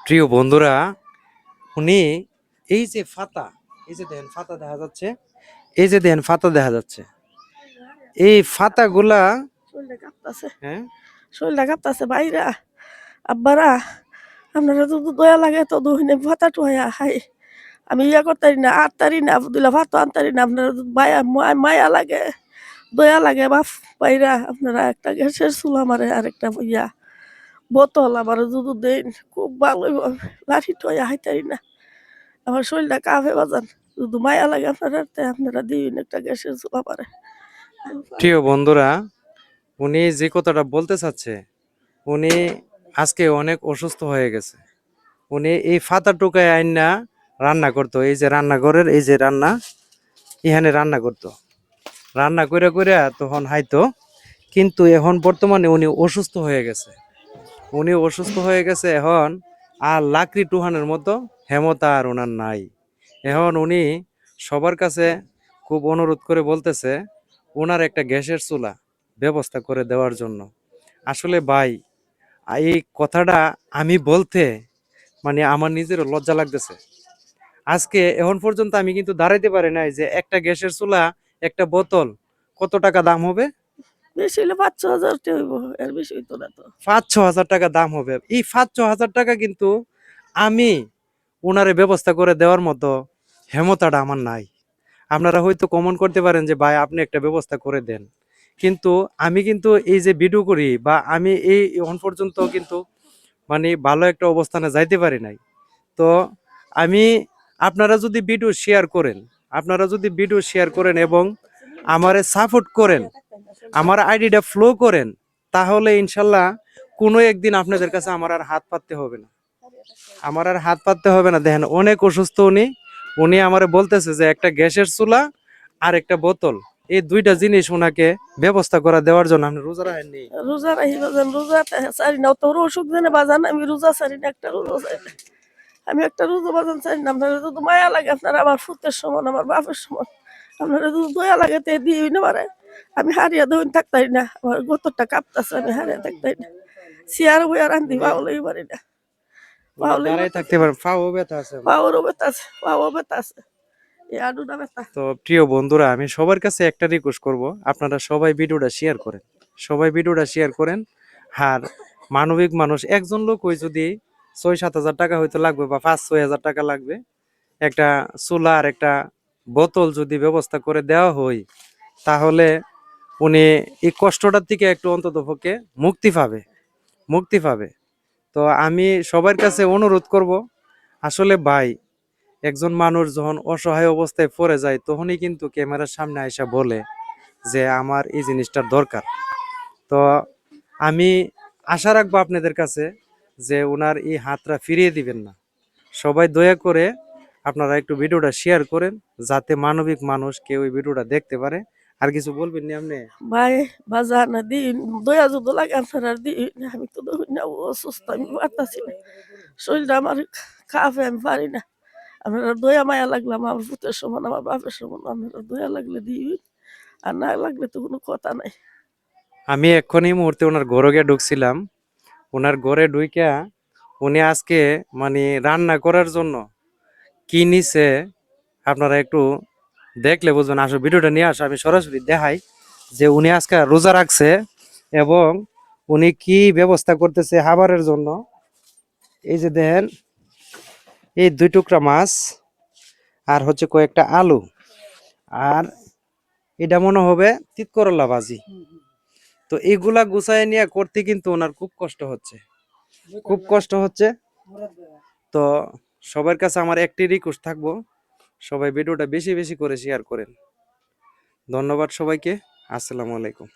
প্রিয় বন্ধুরা, উনি এই যে ফাতা, এই যে দেখেন ফাতা দেখা যাচ্ছে, এই যে দেখেন ফাতা দেখা যাচ্ছে, এই ফাতাগুলা শরীরটা কাঁপতাছে, হ্যাঁ শরীরটা কাঁপতাছে ভাইরা, আব্বারা, আপনারা তো দয়া লাগে তো দুহিনে ভাতা টুয়া হাই। আমি ইয়া করতারি না, আটতারি না, দিলা ভাত আনতারি না, আপনারা তো মায়া মায়া লাগে, দয়া লাগে বাপ ভাইরা। আপনারা একটা গ্যাসের চুলা মারে আর একটা ইয়া বোতল আমার দুধ দেন, খুব ভালো লাঠি টয়া হাইতারি না, আমার শরীরটা কাঁপে বাজান, শুধু মায়া লাগে আপনারা, আপনারা দিন একটা গ্যাসের চুলা মারে। প্রিয় বন্ধুরা, উনি যে কথাটা বলতে চাচ্ছে, উনি আজকে অনেক অসুস্থ হয়ে গেছে। উনি এই ফাতা টুকায় আইনা রান্না করতো, এই যে রান্নাঘরের এই যে রান্না, এখানে রান্না করতো, রান্না করে করে তখন হাইতো। কিন্তু এখন বর্তমানে উনি অসুস্থ হয়ে গেছে, উনি অসুস্থ হয়ে গেছে। এখন আর লাকড়ি টুহানের মতো ক্ষমতা আর ওনার নাই। এখন উনি সবার কাছে খুব অনুরোধ করে বলতেছে ওনার একটা গ্যাসের চুলা ব্যবস্থা করে দেওয়ার জন্য। আসলে ভাই, এই কথাটা আমি বলতে মানে আমার নিজেরও লজ্জা লাগতেছে। আজকে এখন পর্যন্ত আমি কিন্তু দাঁড়াইতে পারি নাই যে একটা গ্যাসের চুলা, একটা বোতল কত টাকা দাম হবে। বেশি হলে ৫-৬ হাজার হইব, এর বেশি হইতো না তো। ৫-৬ হাজার টাকা দাম হবে। এই ৫-৬ হাজার টাকা কিন্তু আমি ওনারে ব্যবস্থা করে দেওয়ার মতো ক্ষমতাটা আমার নাই। আপনারা হয়তো কমেন্ট করতে পারেন যে ভাই আপনি একটা ব্যবস্থা করে দেন, কিন্তু আমি কিন্তু এই যে ভিডিও করি বা আমি এই এখন পর্যন্ত কিন্তু মানে ভালো একটা অবস্থানে যাইতে পারি নাই। তো আমি, আপনারা যদি ভিডিও শেয়ার করেন, আপনারা যদি ভিডিও শেয়ার করেন এবং আমারে সাপোর্ট করেন, আমার আইডিটা ফলো করেন, তাহলে ইনশাল্লাহ কোনো একদিন আপনাদের কাছে আমার আর হাত পাততে হবে না, আমার আর হাত পাততে হবে না। দেখেন অনেক অসুস্থ উনি, উনি আমারে বলতেছে যে একটা গ্যাসের চুলা আর একটা বোতল, এই দুইটা জিনিস ওনাকে ব্যবস্থা করে দেওয়ার জন্য। আপনি রোজা রাখেননি? রোজা রাখি বাজান, রোজা চারি না, তোর অসুখ জানে বাজান, আমি রোজা চারি না, একটা রোজা চাই না, আমি একটা রোজা বাজান চাই না। আপনারা যদি মায়া লাগে, আপনারা আমার ফুতের সমান, আমার বাপের সমান, আপনারা যদি দয়া লাগে তে দিই না পারে, আমি হারিয়া দইন থাকতাই না, আমার গোতরটা কাঁপতাছে, আমি হারিয়া থাকতাই না, চেয়ার বইয়া রান্ধি পাওলেই পারি না, পাওলেই দাঁড়াই থাকতে পারেন, পাও ব্যথা আছে আমার। পাওয়ারও ব্যথা আছে, পাওয়া ব্যথা আছে, এই আডুটা ব্যথা। তো প্রিয় বন্ধুরা, আমি সবার কাছে একটা রিকোয়েস্ট করব, আপনারা সবাই ভিডিওটা শেয়ার করেন, সবাই ভিডিওটা শেয়ার করেন। আর মানবিক মানুষ একজন লোক ওই যদি ৬-৭ হাজার টাকা হয়তো লাগবে বা ৫-৬ হাজার টাকা লাগবে, একটা চুলা আর একটা বোতল যদি ব্যবস্থা করে দেওয়া হয়, তাহলে উনি এই কষ্টটার থেকে একটু অন্তত পক্ষে মুক্তি পাবে, মুক্তি পাবে। তো আমি সবার কাছে অনুরোধ করব, আসলে ভাই, একজন মানুষ যখন অসহায় অবস্থায় পড়ে যায় তখনই কিন্তু ক্যামেরার সামনে আইসা বলে যে আমার এই জিনিসটার দরকার। তো আমি আশা রাখবো আপনাদের কাছে যে ওনার এই হাতটা ফিরিয়ে দিবেন না। সবাই দয়া করে আপনারা একটু ভিডিওটা শেয়ার করেন, যাতে মানবিক মানুষ কেউ এই ভিডিওটা দেখতে পারে। আর কিছু বলবেন নি আপনি? ভাই বাজার না দিন, দয়া যদি লাগে আপনারা দিন, আমি তো দই না, অসুস্থ, আমি পারতাছি না, শরীরটা আমার খাবে, আমি পারি না। আপনারা দয়া মায়া লাগলে আমার পুতের সমান, আমার বাপের সমান, আপনারা দয়া লাগলে দিন, আর না লাগলে তো কোনো কথা নাই। আমি এক্ষুনি মুহূর্তে ওনার ঘরে গিয়ে ঢুকছিলাম, ওনার ঘরে ঢুইকা উনি আজকে মানে রান্না করার জন্য কি নিছে আপনারা একটু দেখলে বুঝবেন। আসলে ভিডিওটা নিয়ে আসো, আমি সরাসরি দেখাই যে উনি আজকে রোজা রাখছে এবং উনি কি ব্যবস্থা করতেছে খাবারের জন্য। এই যে দেখেন, এই 2 টুকরা মাছ আর হচ্ছে কয়েকটা আলু, আর এটা মনে হবে তিত করলা ভাজি। তো এগুলা গুছায় নিয়ে করতে কিন্তু ওনার খুব কষ্ট হচ্ছে, খুব কষ্ট হচ্ছে। তো সবার কাছে আমার একটি রিকোয়েস্ট থাকবো, সবাই ভিডিওটা বেশি বেশি করে শেয়ার করেন। ধন্যবাদ সবাইকে। আসসালামু আলাইকুম।